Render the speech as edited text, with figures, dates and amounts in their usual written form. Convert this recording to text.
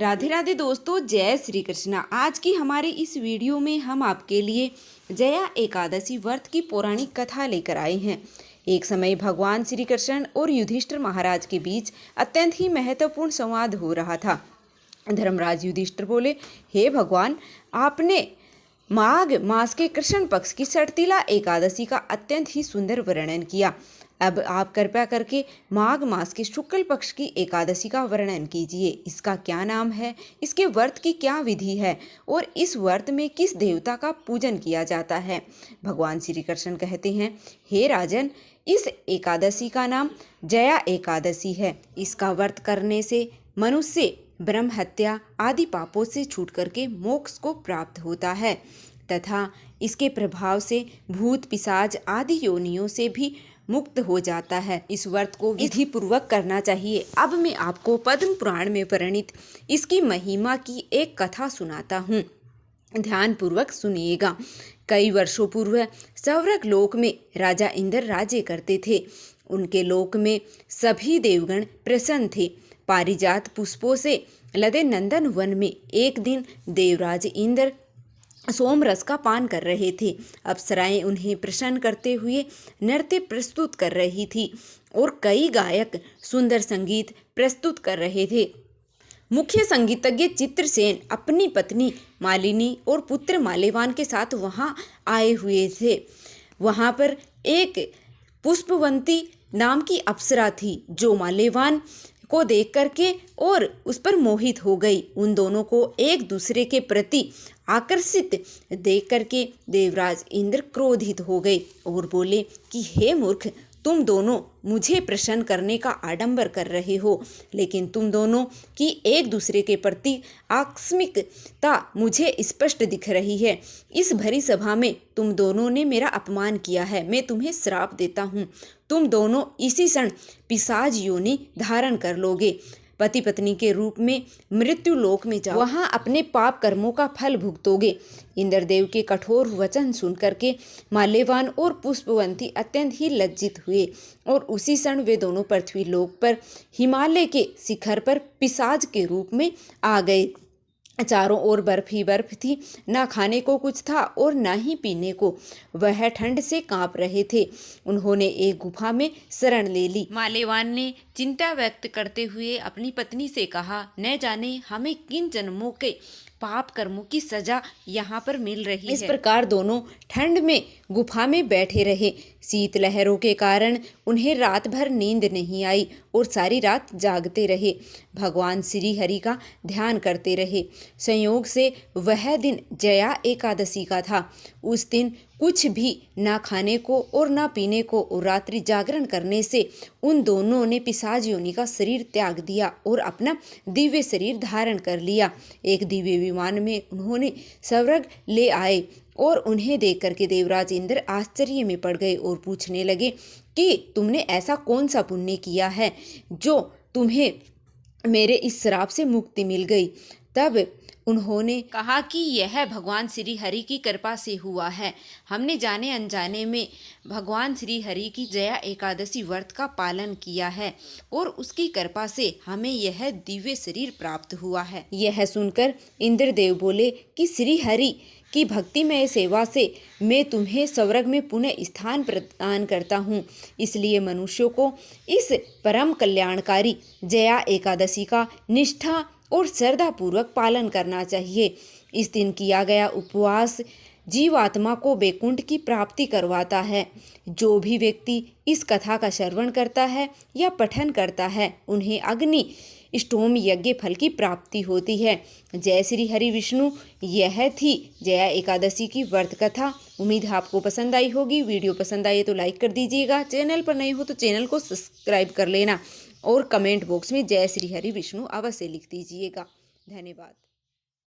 राधे राधे दोस्तों, जय श्री कृष्णा। आज की हमारे इस वीडियो में हम आपके लिए जया एकादशी व्रत की पौराणिक कथा लेकर आए हैं। एक समय भगवान श्री कृष्ण और युधिष्ठिर महाराज के बीच अत्यंत ही महत्वपूर्ण संवाद हो रहा था। धर्मराज युधिष्ठिर बोले, हे भगवान, आपने माघ मास के कृष्ण पक्ष की सड़तीला एकादशी का अत्यंत ही सुंदर वर्णन किया। अब आप कृपया करके माघ मास के शुक्ल पक्ष की एकादशी का वर्णन कीजिए। इसका क्या नाम है, इसके व्रत की क्या विधि है और इस व्रत में किस देवता का पूजन किया जाता है। भगवान श्री कृष्ण कहते हैं, हे राजन, इस एकादशी का नाम जया एकादशी है। इसका व्रत करने से मनुष्य ब्रह्म हत्या आदि पापों से छूट करके मोक्ष को प्राप्त होता है तथा इसके प्रभाव से भूत पिशाच आदि योनियों से भी मुक्त हो जाता है। इस व्रत को विधि पूर्वक करना चाहिए। अब मैं आपको पद्म पुराण में वर्णित इसकी महिमा की एक कथा सुनाता हूँ, ध्यान पूर्वक सुनिएगा। कई वर्षों पूर्व स्वर्ग लोक में राजा इंद्र राज्य करते थे। उनके लोक में सभी देवगण प्रसन्न थे। पारिजात पुष्पों से लदे नंदन वन में एक दिन देवराज इंद्र सोम रस का पान कर रहे थे। अप्सराएं उन्हें प्रसन्न करते हुए नृत्य प्रस्तुत कर रही थी और कई गायक सुंदर संगीत प्रस्तुत कर रहे थे। मुख्य संगीतज्ञ चित्रसेन अपनी पत्नी मालिनी और पुत्र माल्यवान के साथ वहां आए हुए थे। वहां पर एक पुष्पवंती नाम की अप्सरा थी जो माल्यवान को देख करके और उस पर मोहित हो गई। उन दोनों को एक दूसरे के प्रति आकर्षित देख करके देवराज इंद्र क्रोधित हो गए और बोले कि हे मूर्ख, तुम दोनों मुझे प्रसन्न करने का आडंबर कर रहे हो, लेकिन तुम दोनों की एक दूसरे के प्रति आकस्मिकता मुझे स्पष्ट दिख रही है। इस भरी सभा में तुम दोनों ने मेरा अपमान किया है। मैं तुम्हें श्राप देता हूँ, तुम दोनों इसी क्षण पिशाच योनि धारण कर लोगे। पति पत्नी के रूप में मृत्यु लोक में जाओ, वहां अपने पाप कर्मों का फल भुगतोगे। इंद्रदेव के कठोर वचन सुन करके माल्यवान और पुष्पवंती अत्यंत ही लज्जित हुए और उसी क्षण वे दोनों पृथ्वी लोक पर हिमालय के शिखर पर पिशाच के रूप में आ गए। चारों ओर बर्फ ही बर्फ थी, ना खाने को कुछ था और ना ही पीने को। वह ठंड से कांप रहे थे। उन्होंने एक गुफा में शरण ले ली। माल्यवान ने चिंता व्यक्त करते हुए अपनी पत्नी से कहा, न जाने हमें किन जन्मों के पाप कर्मों की सजा यहाँ पर मिल रही है। इस प्रकार दोनों ठंड में गुफा में बैठे रहे। शीत लहरों के कारण उन्हें रात भर नींद नहीं आई और सारी रात जागते रहे। भगवान श्री हरि का ध्यान करते रहे। संयोग से वह दिन जया एकादशी का था। उस दिन कुछ भी ना खाने को और ना पीने को और रात्रि जागरण करने से उन दोनों ने पिशाच योनि का शरीर त्याग दिया और अपना दिव्य शरीर धारण कर लिया। एक दिव्य विमान में उन्होंने स्वर्ग ले आए और उन्हें देख करके देवराज इंद्र आश्चर्य में पड़ गए और पूछने लगे कि तुमने ऐसा कौन सा पुण्य किया है जो तुम्हें मेरे इस श्राप से मुक्ति मिल गई। तब उन्होंने कहा कि यह भगवान श्री हरि की कृपा से हुआ है। हमने जाने अनजाने में भगवान श्री हरि की जया एकादशी व्रत का पालन किया है और उसकी कृपा से हमें यह दिव्य शरीर प्राप्त हुआ है। यह सुनकर इंद्रदेव बोले कि श्री हरि की भक्तिमय सेवा से मैं तुम्हें स्वर्ग में पुनः स्थान प्रदान करता हूँ। इसलिए मनुष्यों को इस परम कल्याणकारी जया एकादशी का निष्ठा और श्रद्धा पूर्वक पालन करना चाहिए। इस दिन किया गया उपवास जीवात्मा को वैकुंठ की प्राप्ति करवाता है। जो भी व्यक्ति इस कथा का श्रवण करता है या पठन करता है, उन्हें अग्नि स्टोम यज्ञ फल की प्राप्ति होती है। जय श्री हरि विष्णु। यह थी जया एकादशी की व्रत कथा। उम्मीद है आपको पसंद आई होगी। वीडियो पसंद आई तो लाइक कर दीजिएगा। चैनल पर नए हो तो चैनल को सब्सक्राइब कर लेना और कमेंट बॉक्स में जय श्री हरि विष्णु अवश्य लिख दीजिएगा। धन्यवाद।